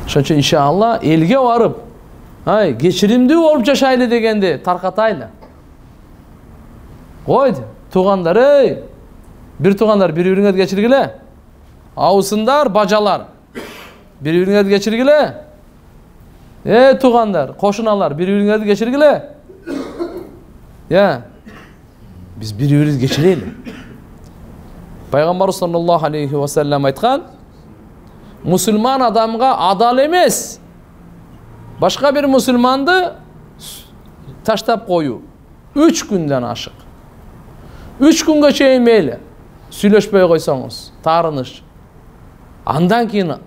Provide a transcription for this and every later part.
Ошон үчүн иншалла элге барып, кечиримдүү болуп жашайлы дегенди таркатайлы. Койду, туугандар, бир туугандар бири-бириңерди кечиргиле. Абысындар, бажалар, бири-бириңерди кечиргиле. Туугандар, кошуналар, бири-бириңерди кечиргиле. Биз бири-бирибизди кечирели. Пайгамбар саллаллаху алейхи ва саллям айткан: мусулман адамга адал эмес башка бир мусулманды таштап коюу 3 күндөн ашык. 3 күнгө чейин мейли сүйлөшпөй койсоңуз, таарыныш. Андан кийин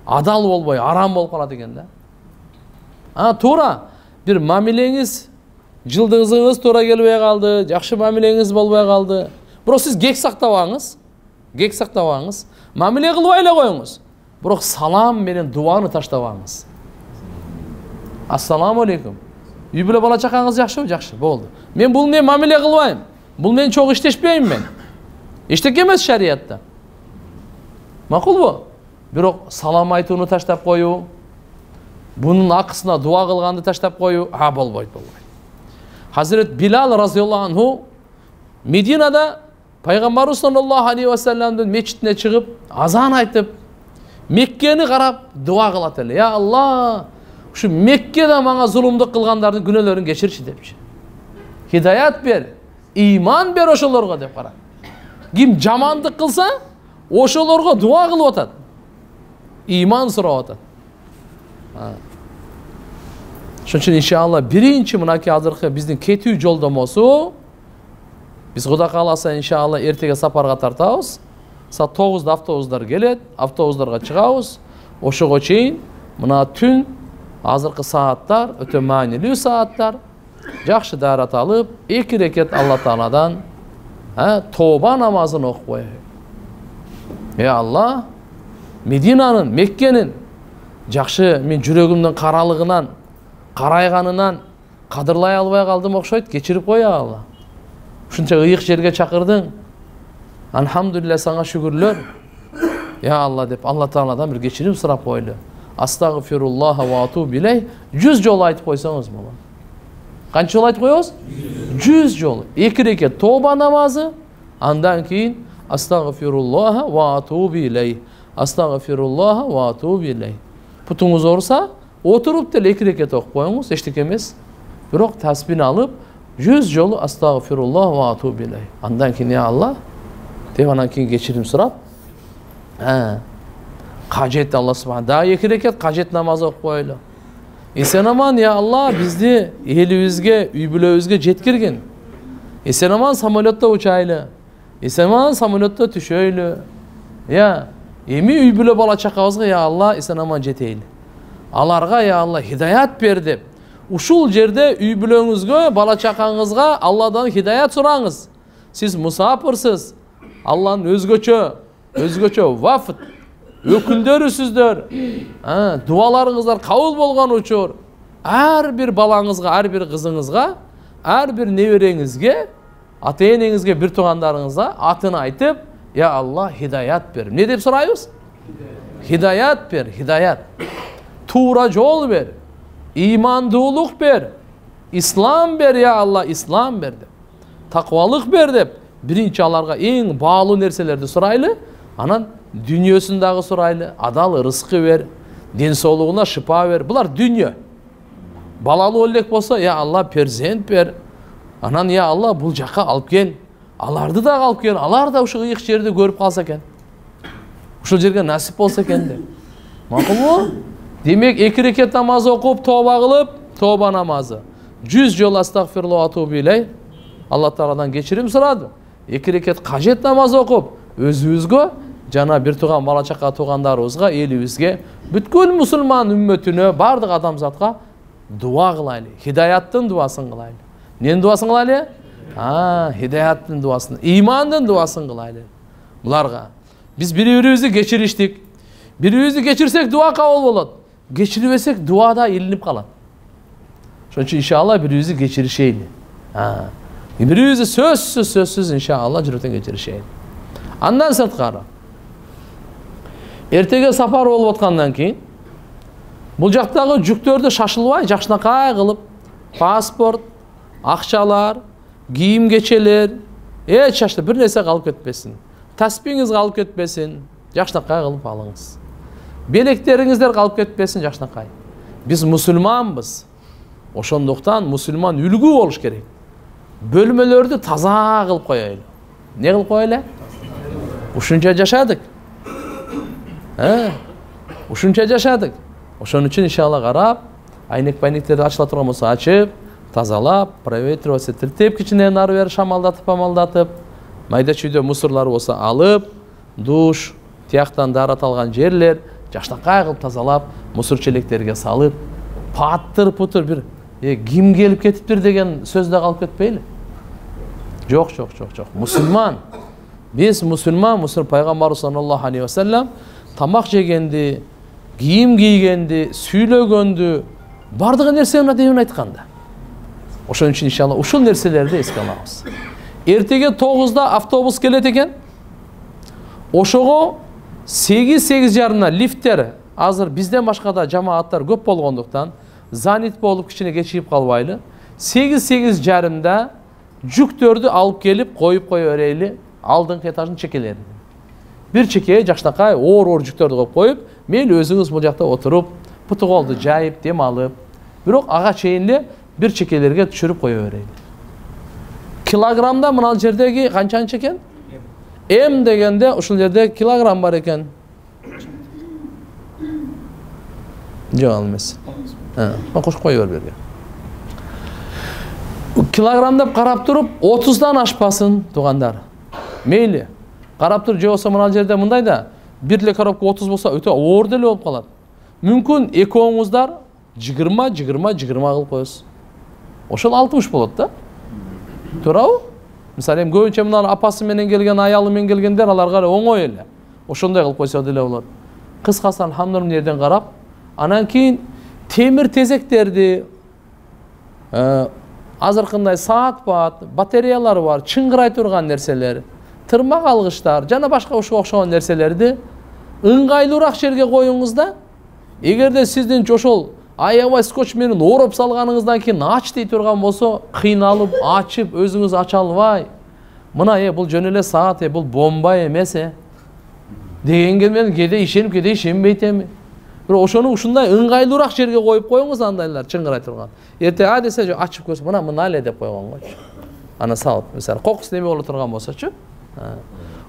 адал болбой, арам болуп калат экен да. Туура бир мамилеңиз, жылдыгыңыз туура келбей калды, жакшы мамилеңиз болбой калды. Бирок сиз кек сактабаңыз. Мамиле кылбай эле коюңуз. Бирок салам менен дуаны таштабаңыз. Ассаламу алейкум. Үй бүлө бала чакаңыз жакшыбы? Жакшы, болду. Мен бул менен мамиле кылбайм. Бул менен чогуу иштешпейм мен. Эчтеке эмес шариятта. Макулбу? Бирок салам айтууну таштап коюу, бунун акысына дуа кылганды таштап коюу, болбойт. Хазрет Билал разияллаху анху Мединада Пайгамбар саллаллаху алейхи ва салламдын мечитине чыгып, азан айтып, Меккени карап дуа кылат эле. Я Аллах, ушу Меккеде мага зулумдук кылгандардын күнөөлөрүн кечирчи депчи. Хидаят бер, иман бер ошолорго деп карап. Ким жамандык кылса, ошолорго дуа кылып атат. Иман сурап атат. Ошон үчүн иншалла биринчи мынакей азыркы биздин кетүү жолдомосу, биз Кудай кааласа иншалла эртеге сапарга тартабыз. Саат 9-да автобустар келет, автобустарга чыгабыз. Ошого чейин мына түн азыркы сааттар өтө маанилүү сааттар. Жакшы даарат алып, 2 рекет Алла Тааладан тооба намазын окуп коелу. Алла, Мединанын, Меккенин жакшы мен жүрөгүмдүн каралыгынан, карайганынан кадырлай албай калдым окшойт, кечирип кой Алла. Ушунча ыйык жерге чакырдың. Алхамдулилля, саңа шүгүрлөр. Я Алла деп Алла Тааладан бир кечирим сурап койлу. Астагфируллаха ва атубу илейх 100 жолу айтып койсоңуз болот. Канча жолу айтып коебуз? 100 жолу. 2 рекет тооба намазы, андан кийин астагфируллаха ва атубу илейх. Астагфируллаха ва атубу илейх. Путуңуз ооруса, отуруп деле 2 рекет окуп коюңуз, эчтеке эмес. Бирок тасбин алып 100 жолу астагфируллаха ва атубу илейх. Андан кийин я Алла деп анан кийин кечирим сурап, кажет Алла субхана. Да 2 рекет кажет намаз окуп коелу. Эсен аман я Алла бизди элибизге, үй бүлөбүзгө жеткиргин. Эсен аман самолетто учайлы. Эсен аман самолетто түшөйлү. Эми үй бүлө бала чакабызга я Алла эсен аман жетейли. Аларга я Алла хидаят бер деп. Ушул жерде үй бүлөңүзгө, бала чакаңызга Алладан хидаят сураңыз. Сиз мусапырсыз. Алланын өзгөчө вафт өкүлдөрүсүздөр. Дуаларыңыздар кабыл болгон учур ар бир балаңызга, ар бир кызыңызга, ар бир небереңизге, ата-энеңизге, бир туугандарыңызга атын айтып, я Алла хидаят бер. Не деп сурайбыз? Хидаят бер, хидаят. Туура жол бер. Имандуулук бер. Ислам бер, я Алла, ислам бер деп. Таквалык бер деп. Биринчи аларга эң баалуу нерселерди сурайлы, анан дүйнөсүн дагы сурайлы, адал рызкы бер, ден соолугуна шыпа бер. Булар дүйнө. Балалуу элек болсо, я Алла перзент бер. Анан я Алла бул жакка алып кел. Аларды да алып кел. Алар да ушул ыйык жерди көрүп калса экен. Ушул жерге насип болсо экен деп. Макулбу? Демек 2 рекет намаз окуп, тооба кылып, тооба намазы. 100 жол астагфируллах атубу илейх. Алла Тааладан кечирим сурады. 2 рекет кажет намаз окуп, өзүбүзгө, жана бир тууган бала чака туугандарыбызга, элибизге, бүткүл мусулман үммөтүнө, бардык адамзатка дуа кылайлы. Хидаяттын дуасын кылайлы. Ненин дуасын кылайлы? Хидаяттын дуасын, имандын дуасын кылайлы. Буларга биз бири-бирибизди кечириштик. Бири-бирибизди кечирсек дуа кабыл болот. Кечирбесек дуа да илинип калат. Ошон үчүн иншалла бири-бирибизди кечиришейли. Бири-бирибизди сөзсүз иншалла жүрөктөн кечиришейли. Андан сырткары эртеге сапар болуп аткандан кийин Бул жактагы жүктөрдү шашылбай жакшынакай кылып паспорт, акчалар, кийим кечелер, эч шашты бир нерсе калып кетпесин. Таспиңиз калып кетпесин, жакшынакай кылып алыңыз. Белектериңиздер калып кетпесин, жакшынакай. Биз мусулманбыз. Ошондуктан мусулман үлгү болуш керек. Бөлмөлөрдү таза кылып коелу. Не кылып коелу? Ушунча жашадык. Ушунча жашадык. Ошон үчүн иншалла карап, айнек-байнектерди ачыла турган болсо ачып, тазалап, проветривать, тиртеп, кичине нары бери шамалдатып, майда чүйдө мусорлар болсо алып, душ, тияктан дараталган жерлер жакшынакай кылып тазалап, мусор челектерге салып, паттыр-путур бир ким келип кетиптир деген сөз да калып кетпейли? Жок. Мусулман. Биз мусулман, пайгамбар саллаллаху алейхи ва саллям тамак жегенди, кийим кийгенди, сүйлөгөндү, бардыгы нерсени адейин айтканда. Ошон үчүн иншалла ушул нерселерди эске алабыз. Эртеге 9-да автобус келет экен. Ошого 8-8:30 лифттер, азыр бизден башка да жамааттар көп болгондуктан занят болуп кичине кечигип калбайлы. 8-8:30 жүктөрдү алып келип коюп кое берели алдыңкы этаждын чекелерине. Бир чекеге жакшынакай оор жүктөрдү коюп коюп, мейли өзүңүз бул жакта отуруп, путу колду жайып, дем алып, бирок ага чейин бир чекелерге түшүрүп кое берели. Килограммда мына жердеги канчанча экен? М дегенде ушул жерде килограмм бар экен. Жок эмес. Кошуп кое берген. Килограммдап карап туруп 30-дан ашпасын туугандар. Мейли. Карап туруп же болсо мына жерде мындай да, бир эле коробка 30 болсо өтө оор деле болуп калат. Мүмкүн экөөңүздар 20 кылып коесуз. Ошол 60 болот да. Туурабы? Мисалы эми көбүнчө мына апасы менен келген, аялы менен келгендер аларга оңой эле. Ошондой кылып койсо деле болот. Кыскасы алхамдулилlah жерден карап, анан кийин темир тезектерди, азыркындай саат-паат, батареялары бар, чыңгырай турган нерселер, тырмак алгычтар жана башка ушуга окшогон нерселерди ыңгайлуураак жерге коюңуз да. Эгерде сиздин ошол аябай скотч менен ороп салганыңыздан кийин ач дей турган болсо, кыйналып, ачып, өзүңүз ача албай, мына бул жөн эле саат, бул бомба эмес дегенге мен кээде ишенип, кээде ишенбейт эми. Бирок ошону ушундай ыңгайлуураак жерге коюп коюңуз, андайлар чыңгырай турган. Эрте десе ачып көрсө, мына эле деп койгон койчу. Ана салып, мисалы кокус неме боло турган болсочу.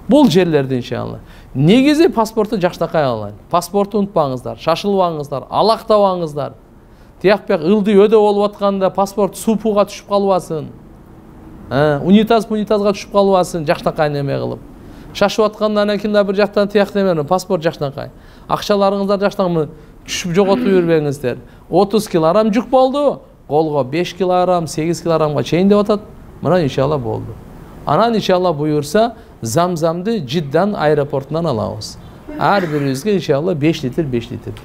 Бул жерлерди иншалла. Негизи паспортту жакшынакай алайын. Паспортту унутпаңыздар, шашылбаңыздар, алактабаңыздар. Тияк-бияк ылдый өдө болуп атканда паспорт супуга түшүп калбасын. Унитазга түшүп калбасын, жакшынакай неме кылып. Шашып атканда анан кимде бир жактан тияк неме, паспорт жакшынакай. Акчаларыңыздар жакшынакай түшүп жоготуп жүрбөңүздөр. 30 килограмм жүк болду, колго 5 килограмм, 8 килограммга чейин деп атат. Мына иншалла болду. Анан иншалла буюрса, Замзамды Жиддан аэропортунан алабыз. Ар бирибизге иншалла 5 литр деп.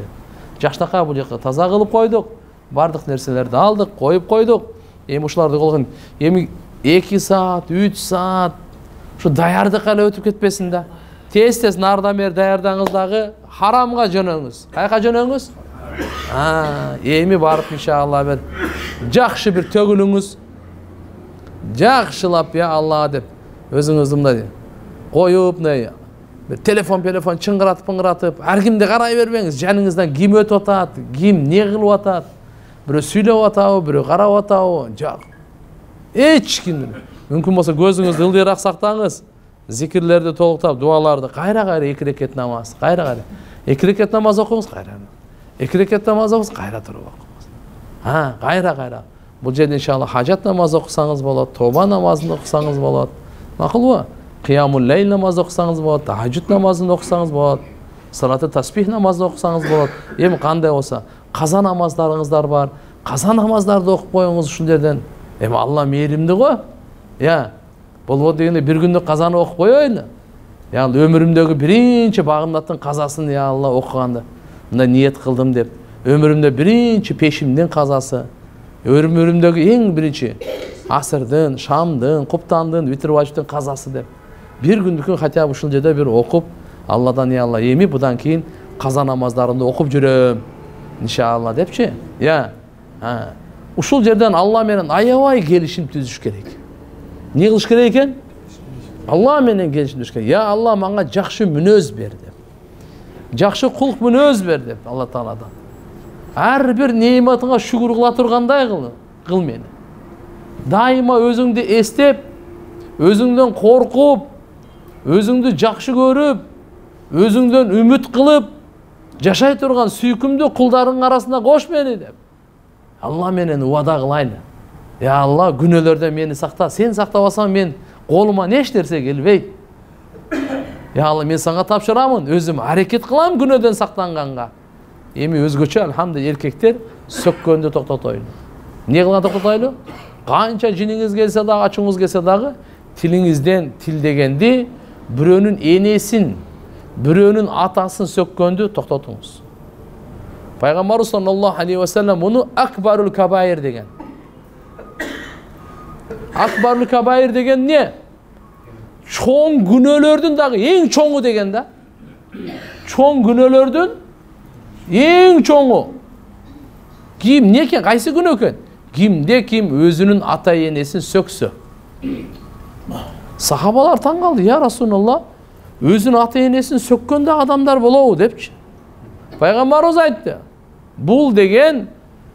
Жакшынакай бул жакка таза кылып койдук. Бардык нерселерди алдык, коюп койдук. Эми ушуларды колгон, эми 2 саат, 3 саат ушу даярдыкка эле өтүп кетпесин да. Тез нардан бери даярдаңыз дагы харамга жөнөңүз. Кайка жөнөңүз? Эми барып иншалла бир жакшы бир төгүлүңүз. Жакшылап Алла деп өзүңүздү мындай коюп, бир телефон чыңгыратып, ар кимди карай бербеңиз. Жаныңыздан ким өтүп атат, ким не кылып атат, бирөө сүйлөп атабы, бирөө карап атабы, жок. Эч ким. Мүмкүн болсо көзүңүздү ылдыйраак сактаңыз. Зикирлерди толуктап, дуаларды кайра 2 рекет намаз, кайра 2 рекет намаз окуңуз, кайра 2 рекет намаз окуңуз, кайра туруп окуңуз. Кайра. Бул жерде иншалла хажат намаз окусаңыз болот, тоба намазын окусаңыз болот. Макулбу? Кыямул лейл намазы окусаңыз болот, тахажжуд намазын окусаңыз болот, салаты таспих намазын окусаңыз болот. Эми кандай болсо, каза намаздарыңыздар бар. Каза намаздарды окуп коюңуз ушул жерден. Эми Алла мээримди го. Болбойт дегенде бир күндүк казаны окуп коёйлу. Өмүрүмдөгү биринчи багымдаттын казасын Алла окуганда мындай ниет кылдым деп. Өмүрүмдө биринчи пешимдин казасы, өмүрүмдөгү эң биринчи асырдын, шамдын, куптандын, витр-важиптин казасы деп. Бир күндүкүн хотя бы ушул жерде бир окуп, Алладан Алла эми будан кийин каза намаздарымды окуп жүрөм. иншалла депчи. Ушул жерден Алла менен аябай келишим түзүш керек. Не кылыш керек экен? Алла менен келишим түзүш керек. Я Алла мага жакшы мүнөз бер деп. Жакшы кулк мүнөз бер деп Алла Тааладан. Ар бир неметиңе шүгүр кыла тургандай кыл мени. Дайыма өзүңдү эстеп, өзүңдөн коркуп, өзүңдү жакшы көрүп, өзүңдөн үмүт кылып жашай турган сүйкүмдүү кулдарың арасында кош мени деп. Алла менен убада кылайлы. Я Алла, күнөөлөрдөн мени сакта. Сен сактабасаң мен колума эч нерсе келбейт. Я Алла, мен сага тапшырамын, өзүм аракет кылам күнөөдөн сактанганга. Эми өзгөчө алхамдулилlah эркектер сөккөндү токтотойлу. Не кылган токтотойлу? Канча жиниңиз келсе дагы, ачуңуз келсе дагы, тилиңизден тилдегенди, бирөөнүн энесин, бирөөнүн атасын сөккөндү токтотуңуз. Пайгамбарыбыз саллаллаху алейхи ва саллям муну акбарул кабаир деген. Акбарул кабаир деген не? Чоң күнөөлөрдүн дагы эң чоңу деген да. Чоң күнөөлөрдүн эң чоңу. Ким не экен? Кайсы күнөө экен? Кимде ким өзүнүн ата энесин сөксө. Сахабалар таң калды, я Расулалла, өзүнүн ата энесин сөккөн да адамдар болобу депчи. Пайгамбарыбыз айтты, бул деген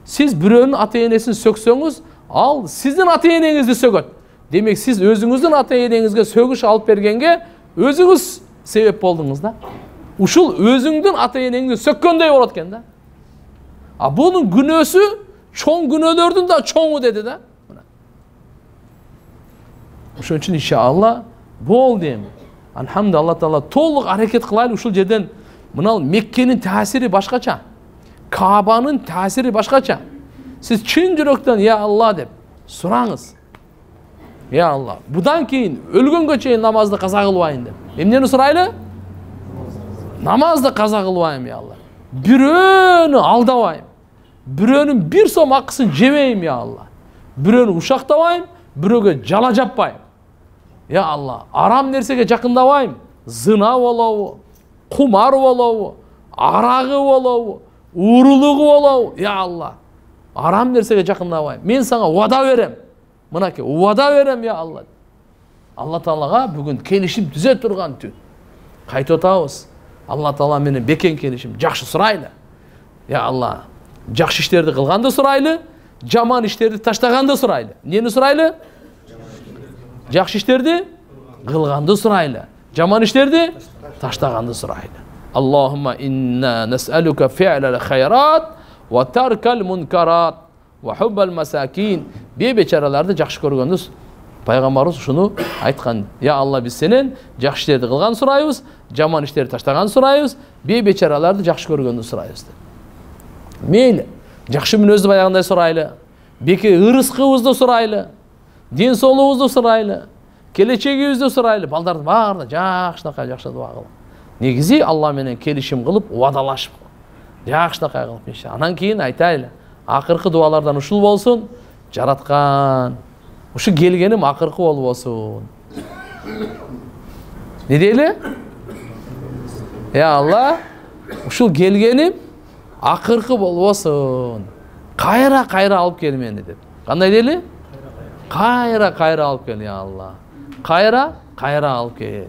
сиз бирөөнүн ата энесин сөксөңүз, ал сиздин ата энеңизди сөгөт. Демек сиз өзүңүздүн ата энеңизге сөгүш алып бергенге өзүңүз себеп болдуңуз да. Ушул өзүңдүн ата энеңди сөккөндөй болот экен да. Бунун күнөөсү чоң күнөөлөрдүн да чоңу деди да. Ошон үчүн иншалла болду эми. Алхамдулилlah, Алла Таала толук аракет кылайлы ушул жерден. Мынал Меккенин таасири башкача. Каабанын таасири башкача. Сиз чын жүрөктөн я Алла деп сураңыз. Я Алла, будан кийин өлгөнгө чейин намазды каза кылбайын деп. Эмнени сурайлы? Намазды каза кылбайм я Алла. Бирөөнү алдабайм. Бирөөнүн бир сом акысын жебейм я Алла. Бирөөнү ушактабайм, бирөөгө жала жаппайм. Я Алла, арам нерсеге жакындабайм. Зына болобу, кумар болобу, арагы болобу, уурулугу болобу. Я Алла, арам нерсеге жакындабайм. Мен сага убада берем. Мынакей, убада берем я Алла. Алла Таалага бүгүн келишим түзө турган түн. Кайтып атабыз. Алла Таала менен бекен келишим, жакшы сурайлы. Я Алла, жакшы иштерди кылганды сурайлы, жаман иштерди таштаганды сурайлы. Нени сурайлы? Жакшы иштерди кылганды сурайлы, жаман иштерди таштаганды сурайлы. Аллахумма инна нас'алука фи'лал хайрат ва таркал мункарат ва хуббал масакин. Бечараларды жакшы көргөндү Пайгамбарыбыз ушуну айткан. Я Алла, биз сенен жакшы иштерди кылган сурайбыз, жаман иштерди таштаган сурайбыз, бечараларды жакшы көргөндү сурайбыз. Мейли, жакшы мүнөздү баягындай сурайлы, беке ырыскыбызды сурайлы, ден соолугубузду сурайлы, келечегибизди сурайлы, балдардын баарына жакшынакай жакшы дуа кылып. Негизи Алла менен келишим кылып, убадалашып, жакшынакай кылып иншалла. Анан кийин айтайлы, акыркы дуалардан ушул болсун, жараткан, ушу келгеним акыркы болбосун. Не дейли? Я Алла, ушул келгеним акыркы болбосун. Кайра алып кел мени деп. Кандай дейли? Кайра алып кел я Алла. Кайра алып кел.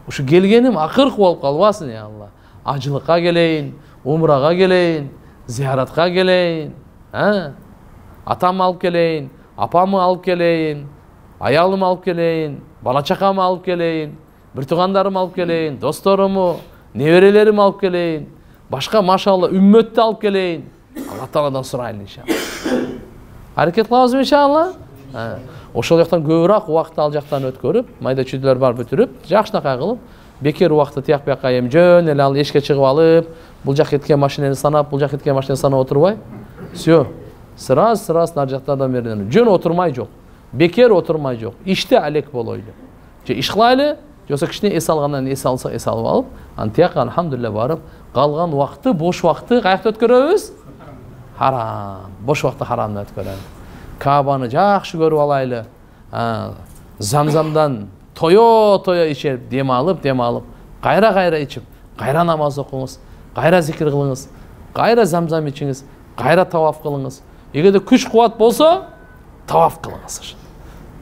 Ушу келгеним акыркы болуп калбасын я Алла. Ажылыкка келейин, умрага келейин, зияратка келейин, атам алып келейин, апамы алып келейин, аялым алып келейин, бала чакамы алып келейин, бир туугандарым алып келейин, досторуму, неберелерим алып келейин, башка машалла үммөттү алып келейин. Алла Тааладан сурайлы иншалла. Аракет кылабызбы иншалла? Ошол жактан көбүрөөк убакытты ал жактан өткөрүп, майда чүйдөлөр бар бүтүрүп, жакшынакай кылып, бекер убакытты тияк бияка эми жөн эле ал эшикке чыгып алып, бул жак кеткен машинени санап, бул жак кеткен машинени санап отурбай, всё. Сырас нар жактардан берген. Жөн отурмай жок. Бекер отурмай жок. Иште алек болойлу. Же иш кылайлы, жоксо кичине эс алгандан эс алсак эс алып алып, антияк алхамдулилlah барып, калган убакытты, бош убакытты каякта өткөрөбүз? Харам. Бош убакытты харамда өткөрөбүз. Каабаны жакшы көрүп алайлы. Замзамдан тоё ичип, дем алып, кайра ичип, кайра намаз окуңуз, кайра зикир кылыңыз. кайра замзам ичиңиз, кайра таваф кылыңыз. Эгерде күч кубат болсо, таваф кылыңыз.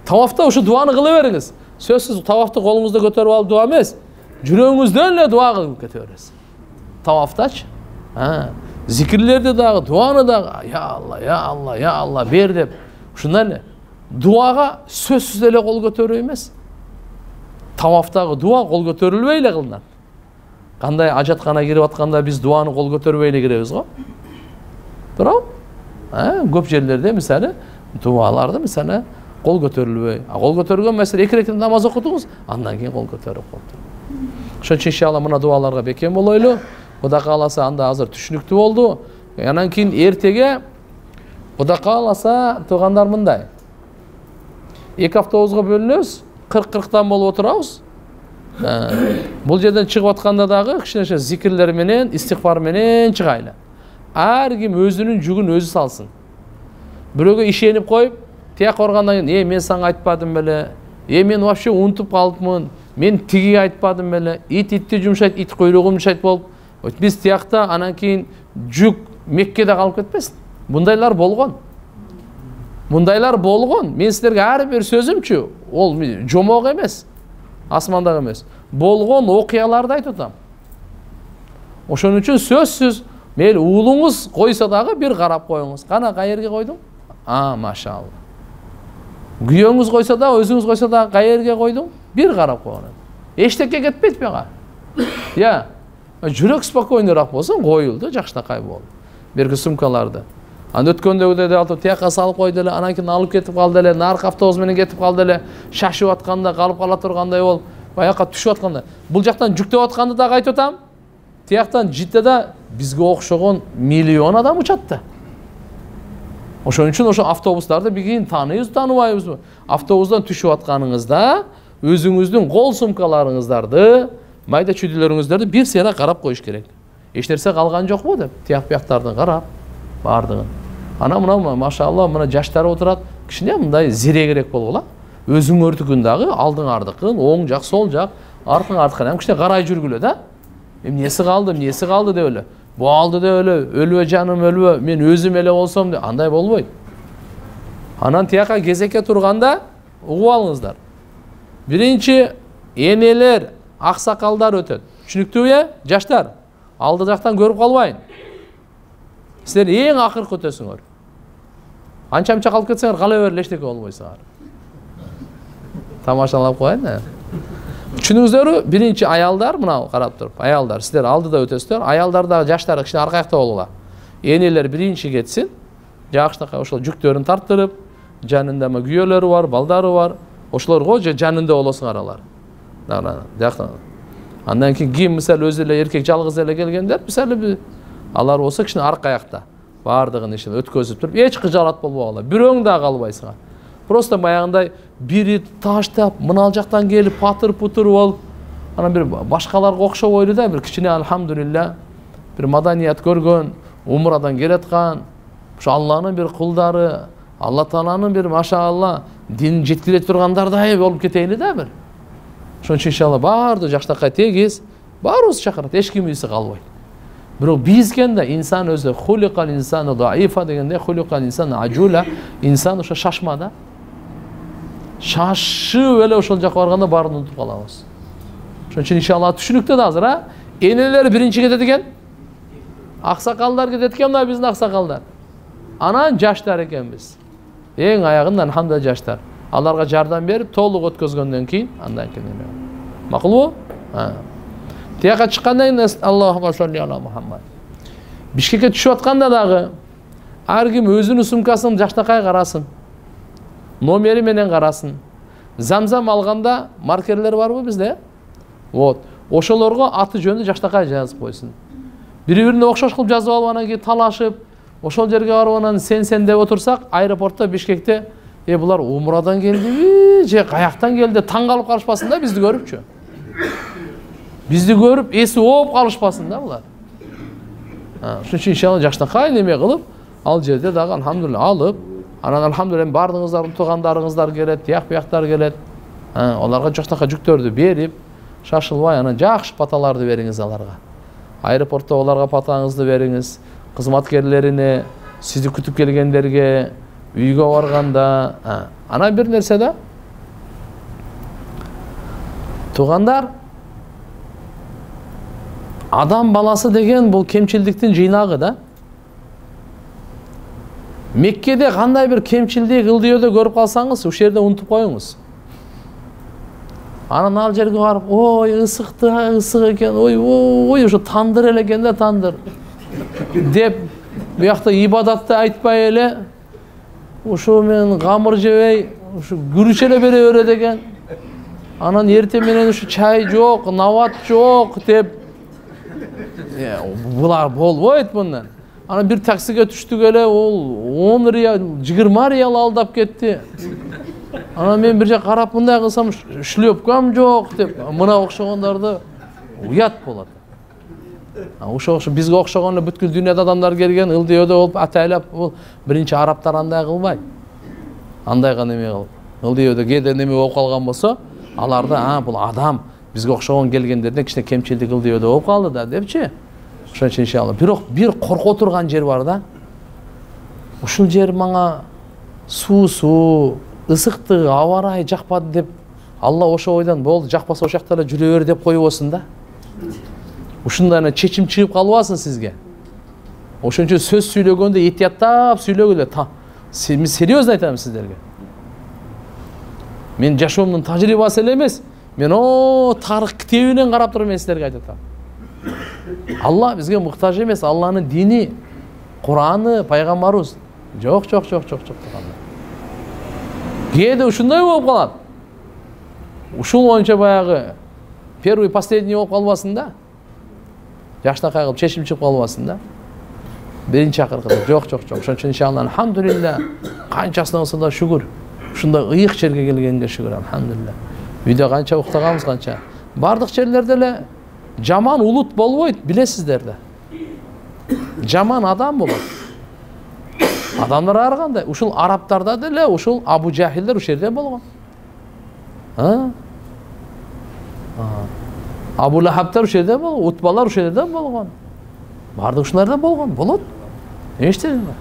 Тавафта ушу дуаны кыла бериңиз. Сөзсүз тавафты колуңузда көтөрүп алып дуа эмес, жүрөгүңүздөн эле дуа кылып кете бересиз. Тавафтачы. Зикирлерде дагы, дуаны дагы, я Алла, я Алла, я Алла бер деп. Ушундан эле дуага сөзсүз эле кол көтөрүү эмес. Тавафтагы дуа кол көтөрүлбөй эле кылынат. Кандай ажаткана кирип атканда биз дуаны кол көтөрбөй эле киребиз го. Туурабы? Көп жерлерде мисалы дуаларды мисалы кол көтөрүлбөй. Кол көтөргөн маселе 2 рекат намаз окудуңуз, андан кийин кол көтөрүп коюңуз. Ошон үчүн иншалла мына дуаларга бекем болойлу. Кудай кааласа анда азыр түшүнүктүү болду. Анан кийин эртеге Кудай кааласа туугандар мындай. 2 автобуска бөлүнөбүз, 40-40тан болуп отурабыз. Бул жерден чыгып атканда дагы кичине зикирлер менен, истигфар менен чыгайлы. Ар ким өзүнүн жүгүн өзү салсын. Бирөөгө ишенип коюп, тияк органдан кийин, мен сага айтпадым беле, мен вообще унутуп калыпмын, мен тиги айтпадым беле, итти жумшайт, ит куйругу жумшайт болуп, биз тиякта анан кийин жүк Меккеде калып кетпесин. Бундайлар болгон. Бундайлар болгон. Мен силерге ар бир сөзүмчү, ол жомок эмес, асмандагы эмес. Болгон окуяларды айтып атам. Ошон үчүн сөзсүз мейли уулуңуз койсо дагы бир карап коюңуз. Кана кайерге койдуң? Машалла. Күйөөңүз койсо да, өзүңүз койсо да кайерге койдуң? Бир карап койгон. Эчтеке кетпейт бага. Я, жүрөк спокойныраак болсун, коюлду, жакшынакай болду. Берги сумкаларды. Аны өткөндөгүдөй да алтып тияка салып койду эле, анан кийин алып кетип калды эле, наркы автобус менен кетип калды эле, шашып атканда, калып кала тургандай болуп, баякка түшүп атканда. Бул жактан жүктөп атканды дагы айтып атам. Тияктан Жиддеде бизге окшогон миллион адам учат да. Ошон үчүн ошо автобустарды бигин тааныбыз, тааныбайбызбы? Автобустан түшүп атканыңызда өзүңүздүн кол сумкаларыңыздарды, майда чүйдүлөрүңүздөрдү бир сыйра карап коюш керек. Эч нерсе калган жокпу деп, тияк-бияктардын карап бардыгын. Ана мына машалла мына жаштар отурат, кичине мындай зирегирээк болгула. Өзүңөрдүкүн дагы, алдың-ардыкын, оң жак, сол жак, артың-ардыкын кичине карай жүргүлө да. Эмнеси калды деп эле. Бу алды деп эле, өлбө жаным өлбө, мен өзүм эле болсом деп, андай болбойт. Анан тияка кезекке турганда угуп алыңыздар. Биринчи энелер, аксакалдар өтөт. Түшүнүктүүбү, жаштар? Алды жактан көрүп калбайын. Силер эң акыркы өтөсүңөр. Анча-мынча калып кетсеңер, кала бер эчтеке болбойсуңар. Тамашалап коеюн. Түшүнүңүздөрбү? Биринчи аялдар, мына карап туруп, аялдар, силер алдыда өтөсүздөр, аялдар дагы жаштар кичине аркаякта болула. Энелер биринчи кетсин, жакшынакай ошол жүктөрүн тарттырып, жанында күйөөлөрү бар, балдары бар, ошолорго жанында болосуңар алар. Андан кийин ким мисалы өзү эле эркек жалгыз эле келгендер, мисалы алар болсо кичине аркаякта бардыгын ишин өткөзүп туруп, эч кыжалат болбогула. Бирөөң да калбайсыңар. Просто баягындай бири таштап, мына жактан келип патыр-путур болуп, анан бир башкаларга окшобойлу да, бир кичине алхамдулилля, бир маданият көргөн, умрадан келаткан, ошо Алланын бир кулдары, Алла Тааланын бир машалла дин жеткире тургандардай болуп кетейли да бир. Ошон үчүн иншалла баарды жакшынакай тегиз, баарыбыз чакырат, эч ким иси калбайт. Бирок бизген да инсан өзү хуликал инсану даифа дегенде, хуликал инсан ажула, инсан ошо шашма да. Шашып эле ошол жака барганда баарын унутуп калабыз. Ошон үчүн иншалла түшүнүктүү да азыр, энелер биринчи кетет экен. Аксакалдар кетет экен, мына биздин аксакалдар. Анан жаштар экенбиз. Эң аягында алхамдулилла жаштар. Аларга жардам берип, толук өткөзгөндөн кийин андан кийин эме. Макулбу? Тияка чыккандан кийин Аллахума салли ала Мухаммад. Бишкекке түшүп атканда дагы ар ким өзүнүн сумкасын жакшынакай карасын. Номери менен карасын. Замзам алганда маркерлер барбы бизде? Вот. Ошолорго аты жөнү жакшынакай жазып койсун. Бири-бирине окшош кылып жазып алып анан кийин талашып, ошол жерге барып анан сен деп отурсак, аэропортто Бишкекте булар умрадан келдиби, же каяктан келди, таң калып калышпасын да бизди көрүпчү. Бизди көрүп эси ооп калышпасын да булар. Ошон үчүн иншалла жакшынакай неме кылып, ал жерде дагы алхамдулилла алып, анан алхамдулилла бардыгыңыздардын туугандарыңыздар келет, тияк-бияктар келет. Аларга жакшынакай жүктөрдү берип, шашылбай анан жакшы паталарды бериңиз аларга. Аэропортто аларга патаңызды бериңиз. кызматкерлерине, сизди күтүп келгендерге, үйгө барганда, ана бир нерсе да. Туугандар, адам баласы деген бул кемчилдиктин жыйнагы да. Меккеде кандай бир кемчилдик ылдыйөдө көрүп калсаңыз, ушул жерде унутуп коюңуз. Анан ал жерге барып, ой, ысык экен, ой, ушу тандыр эле экен да, тандыр. Деп, буякта ибадатты айтпай эле, ушу мен камыр жебей, ушу күрүч эле бере берет экен. Анан эртең менен ушу чай жок, нават жок деп, булар болбойт мындан. Анан бир таксиге түштүк эле, ол 10 риал, 20 риал алдап кетти. Анан мен бир жак карап мындай кылсам, шлёпкам жок деп, мына окшогондорду уят болот. Ошо бизге окшогон бүткүл дүйнөдө адамдар келген, ылдыйөдө болуп атайлап, бул биринчи арабтар андай кылбайт. Андайга неме кылып, ылдыйөдө кээде неме болуп калган болсо, аларды, бул адам бизге окшогон келгендерден кичине кемчилдик ылдыйөдө болуп калды да депчи. Ошон үчүн иншалла. Бирок бир корко турган жер бар да. Ушул жер мага суусу, ысыктыгы, аба ырайы жакпады деп, Алла ошо ойдан болду, жакпаса ошол жакта эле жүрө бер деп койбосун да. Ушундай чечим чыгып калбасын сизге. Ошон үчүн сөз сүйлөгөндө этияттап сүйлөгүлө. Мен серьезно айтам сиздерге. Мен жашоомдун тажрыйбасы эле эмес. Мен тарых китебинен карап туруп мен сиздерге айтып атам. Алла бизге муктаж эмес, Алланын дини, Кураны, пайгамбарыбыз. Жок. Кээде ушундай болуп калат. Ушул боюнча баягы первый последний болуп калбасын да. Жаштакай кылып чечим чыгып калбасын да. Биринчи акыркыда жок. Ошон үчүн иншалла алхамдулилля, канчасына болсо да шүгүр. Ушундай ыйык жерге келгенге шүгүр алхамдулилля. Үйдө канча уктаганбыз канча. Бардык жерлерде эле жаман улут болбойт, билесиздер да. Жаман адам болот. Адамдар ар кандай. Ушул арабтарда деле ушул Абу Жахилдер ушул жерде болгон. Абу Лахабтар ушул жерде болгон, Утбалар ушул жерде болгон. Бардык ушуларда болгон, болот. Эчтене бар.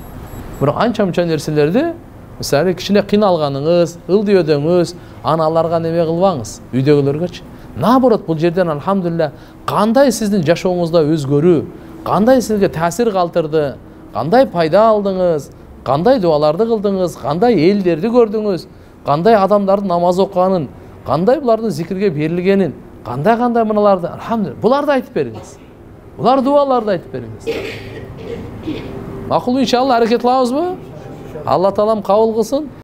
Бирок анча-мынча нерселерди, мисалы кичине кыйналганыңыз, ылдыйөдөңүз, аналарга неме кылбаңыз, үйдөгүлөргөчү. Наоборот, бул жерден алхамдулилля, кандай сиздин жашооңузда өзгөрүү, кандай сизге таасир калтырды, кандай пайда алдыңыз, кандай дуаларды кылдыңыз, кандай элдерди көрдүңүз, кандай адамдардын намаз окуганын, кандай булардын зикирге берилгенин, кандай мыналарды, алхамдулилля, буларды айтып бериңиз. Булар дуаларды айтып бериңиз. Макул иншалла аракет кылабызбы? Алла таалам кабыл кылсын.